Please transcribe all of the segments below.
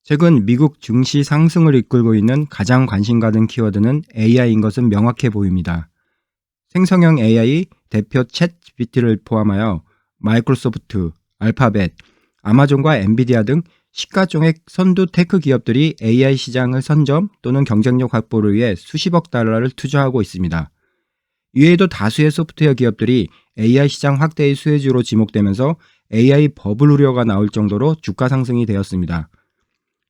최근 미국 증시 상승을 이끌고 있는 가장 관심 가는 키워드는 AI인 것은 명확해 보입니다. 생성형 AI 대표 챗 GPT를 포함하여 마이크로소프트, 알파벳, 아마존과 엔비디아 등 시가총액 선두 테크 기업들이 AI 시장을 선점 또는 경쟁력 확보를 위해 수십억 달러를 투자하고 있습니다. 이외에도 다수의 소프트웨어 기업들이 AI 시장 확대의 수혜주로 지목되면서 AI 버블 우려가 나올 정도로 주가 상승이 되었습니다.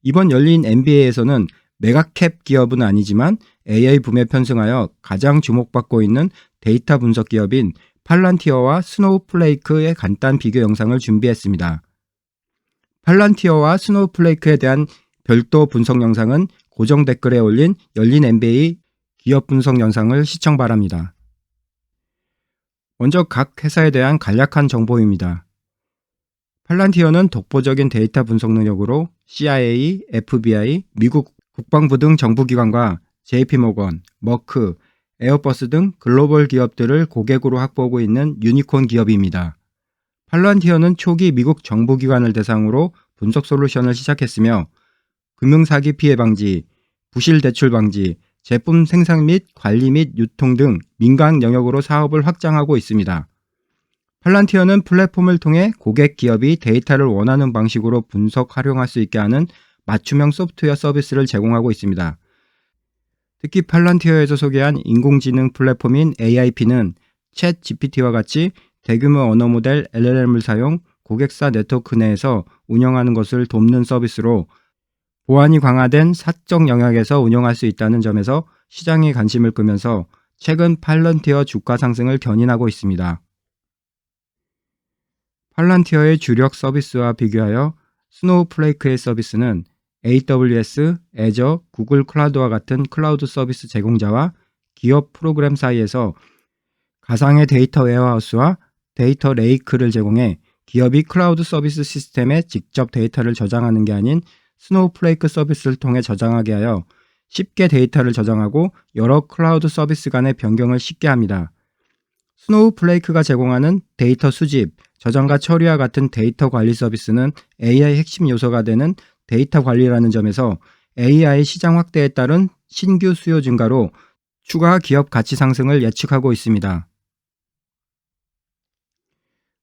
이번 열린 NBA에서는 메가캡 기업은 아니지만 AI 붐에 편승하여 가장 주목받고 있는 데이터 분석 기업인 팔란티어와 스노우플레이크의 간단 비교 영상을 준비했습니다. 팔란티어와 스노우플레이크에 대한 별도 분석 영상은 고정 댓글에 올린 열린 NBA 기업 분석 영상을 시청 바랍니다. 먼저 각 회사에 대한 간략한 정보입니다. 팔란티어는 독보적인 데이터 분석 능력으로 CIA, FBI, 미국 국방부 등 정부기관과 JP모건, 머크, 에어버스 등 글로벌 기업들을 고객으로 확보하고 있는 유니콘 기업입니다. 팔란티어는 초기 미국 정부기관을 대상으로 분석 솔루션을 시작했으며 금융사기 피해 방지, 부실 대출 방지, 제품 생산 및 관리 및 유통 등 민간 영역으로 사업을 확장하고 있습니다. 팔란티어는 플랫폼을 통해 고객 기업이 데이터를 원하는 방식으로 분석 활용할 수 있게 하는 맞춤형 소프트웨어 서비스를 제공하고 있습니다. 특히 팔란티어에서 소개한 인공지능 플랫폼인 AIP는 챗 GPT와 같이 대규모 언어 모델 LLM을 사용 고객사 네트워크 내에서 운영하는 것을 돕는 서비스로 보안이 강화된 사적 영역에서 운영할 수 있다는 점에서 시장의 관심을 끄면서 최근 팔란티어 주가 상승을 견인하고 있습니다. 팔란티어의 주력 서비스와 비교하여 스노우플레이크의 서비스는 AWS, 애저, 구글 클라우드와 같은 클라우드 서비스 제공자와 기업 프로그램 사이에서 가상의 데이터 웨어하우스와 데이터 레이크를 제공해 기업이 클라우드 서비스 시스템에 직접 데이터를 저장하는 게 아닌 스노우플레이크 서비스를 통해 저장하게 하여 쉽게 데이터를 저장하고 여러 클라우드 서비스 간의 변경을 쉽게 합니다. 스노우플레이크가 제공하는 데이터 수집, 저장과 처리와 같은 데이터 관리 서비스는 AI 핵심 요소가 되는 데이터 관리라는 점에서 AI 시장 확대에 따른 신규 수요 증가로 추가 기업 가치 상승을 예측하고 있습니다.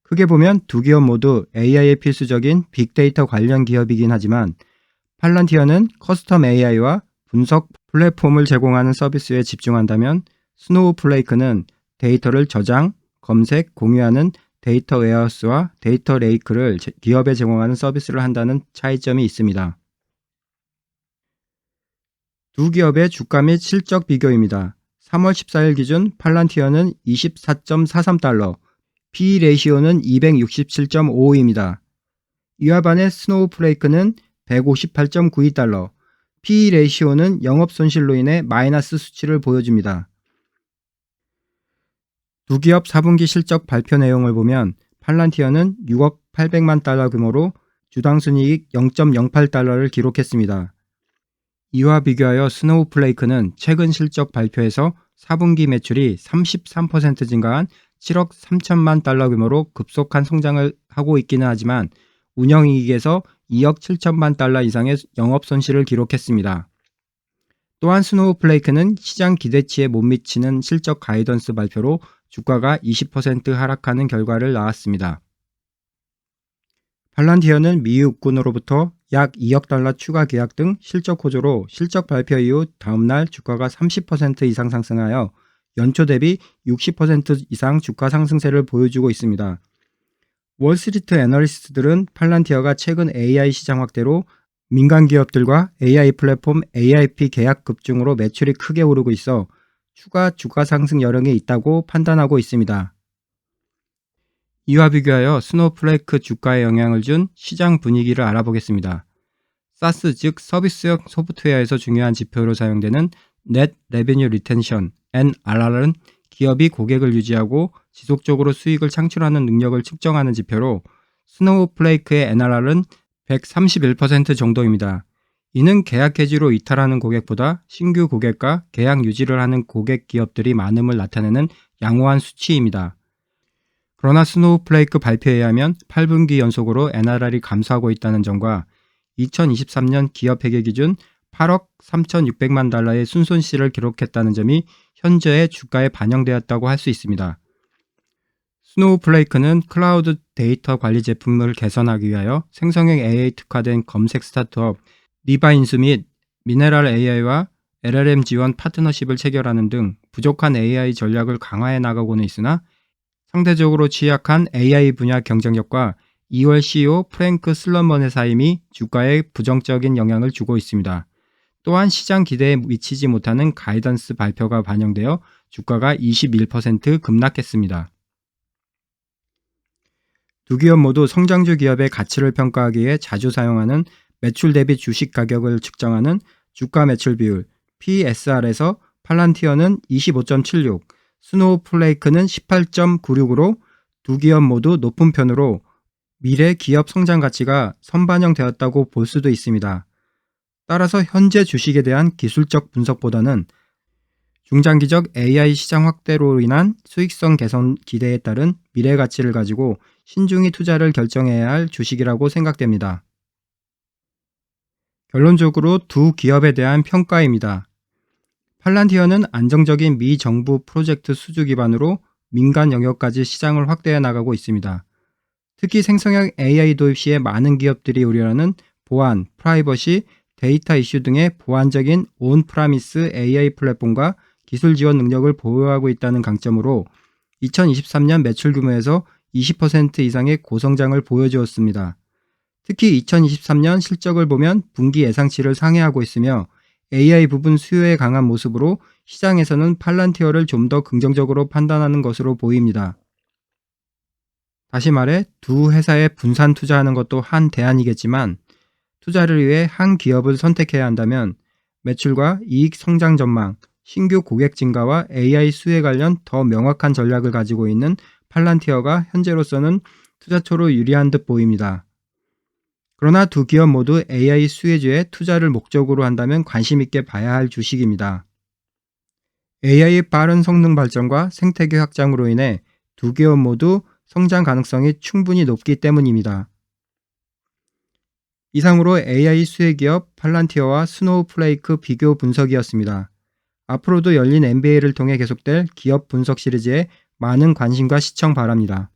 크게 보면 두 기업 모두 AI에 필수적인 빅데이터 관련 기업이긴 하지만 팔란티어는 커스텀 AI와 분석 플랫폼을 제공하는 서비스에 집중한다면 스노우플레이크는 데이터를 저장, 검색, 공유하는 데이터 웨어하우스와 데이터 레이크를 기업에 제공하는 서비스를 한다는 차이점이 있습니다. 두 기업의 주가 및 실적 비교입니다. 3월 14일 기준 팔란티어는 24.43달러, PE 레이시오는 267.55입니다. 이와 반해 스노우플레이크는 158.92달러, PE 레이시오는 영업손실로 인해 마이너스 수치를 보여줍니다. 두 기업 4분기 실적 발표 내용을 보면 팔란티어는 6억 800만 달러 규모로 주당 순이익 0.08달러를 기록했습니다. 이와 비교하여 스노우플레이크는 최근 실적 발표에서 4분기 매출이 33% 증가한 7억 3천만 달러 규모로 급속한 성장을 하고 있기는 하지만 운영이익에서 2억 7천만 달러 이상의 영업손실을 기록했습니다. 또한 스노우플레이크는 시장 기대치에 못 미치는 실적 가이던스 발표로 주가가 20% 하락하는 결과를 낳았습니다. 팔란티어는 미 육군으로부터 약 2억 달러 추가 계약 등 실적 호조로 실적 발표 이후 다음날 주가가 30% 이상 상승하여 연초 대비 60% 이상 주가 상승세를 보여주고 있습니다. 월스트리트 애널리스트들은 팔란티어가 최근 AI 시장 확대로 민간 기업들과 AI 플랫폼 AIP 계약 급증으로 매출이 크게 오르고 있어 추가 주가 상승 여력이 있다고 판단하고 있습니다. 이와 비교하여 스노우플레이크 주가에 영향을 준 시장 분위기를 알아보겠습니다. 사스 즉 서비스형 소프트웨어에서 중요한 지표로 사용되는 Net Revenue Retention NRR은 기업이 고객을 유지하고 지속적으로 수익을 창출하는 능력을 측정하는 지표로 스노우플레이크의 NRR은 131% 정도입니다. 이는 계약 해지로 이탈하는 고객보다 신규 고객과 계약 유지를 하는 고객 기업들이 많음을 나타내는 양호한 수치입니다. 그러나 스노우플레이크 발표에 의하면 8분기 연속으로 NRR이 감소하고 있다는 점과 2023년 기업회계 기준 8억 3,600만 달러의 순손실을 기록했다는 점이 현재의 주가에 반영되었다고 할 수 있습니다. 스노우플레이크는 클라우드 데이터 관리 제품을 개선하기 위하여 생성형 AI 특화된 검색 스타트업 리바인수 및 미네랄 AI와 LLM 지원 파트너십을 체결하는 등 부족한 AI 전략을 강화해 나가고는 있으나 상대적으로 취약한 AI 분야 경쟁력과 2월 CEO 프랭크 슬런먼의 사임이 주가에 부정적인 영향을 주고 있습니다. 또한 시장 기대에 미치지 못하는 가이던스 발표가 반영되어 주가가 21% 급락했습니다. 두 기업 모두 성장주 기업의 가치를 평가하기 위해 자주 사용하는 매출 대비 주식 가격을 측정하는 주가 매출 비율 PSR에서 팔란티어는 25.76, 스노우플레이크는 18.96으로 두 기업 모두 높은 편으로 미래 기업 성장 가치가 선반영되었다고 볼 수도 있습니다. 따라서 현재 주식에 대한 기술적 분석보다는 중장기적 AI 시장 확대로 인한 수익성 개선 기대에 따른 미래 가치를 가지고 신중히 투자를 결정해야 할 주식이라고 생각됩니다. 결론적으로 두 기업에 대한 평가입니다. 팔란티어는 안정적인 미 정부 프로젝트 수주 기반으로 민간 영역까지 시장을 확대해 나가고 있습니다. 특히 생성형 AI 도입 시에 많은 기업들이 우려하는 보안, 프라이버시, 데이터 이슈 등의 보안적인 온-프라미스 AI 플랫폼과 기술 지원 능력을 보유하고 있다는 강점으로 2023년 매출 규모에서 20% 이상의 고성장을 보여주었습니다. 특히 2023년 실적을 보면 분기 예상치를 상회하고 있으며 AI 부분 수요에 강한 모습으로 시장에서는 팔란티어를 좀 더 긍정적으로 판단하는 것으로 보입니다. 다시 말해 두 회사에 분산 투자하는 것도 한 대안이겠지만 투자를 위해 한 기업을 선택해야 한다면 매출과 이익 성장 전망, 신규 고객 증가와 AI 수혜 관련 더 명확한 전략을 가지고 있는 팔란티어가 현재로서는 투자처로 유리한 듯 보입니다. 그러나 두 기업 모두 AI 수혜주에 투자를 목적으로 한다면 관심 있게 봐야 할 주식입니다. AI의 빠른 성능 발전과 생태계 확장으로 인해 두 기업 모두 성장 가능성이 충분히 높기 때문입니다. 이상으로 AI 수혜 기업 팔란티어와 스노우플레이크 비교 분석이었습니다. 앞으로도 열린 NBA를 통해 계속될 기업 분석 시리즈에 많은 관심과 시청 바랍니다.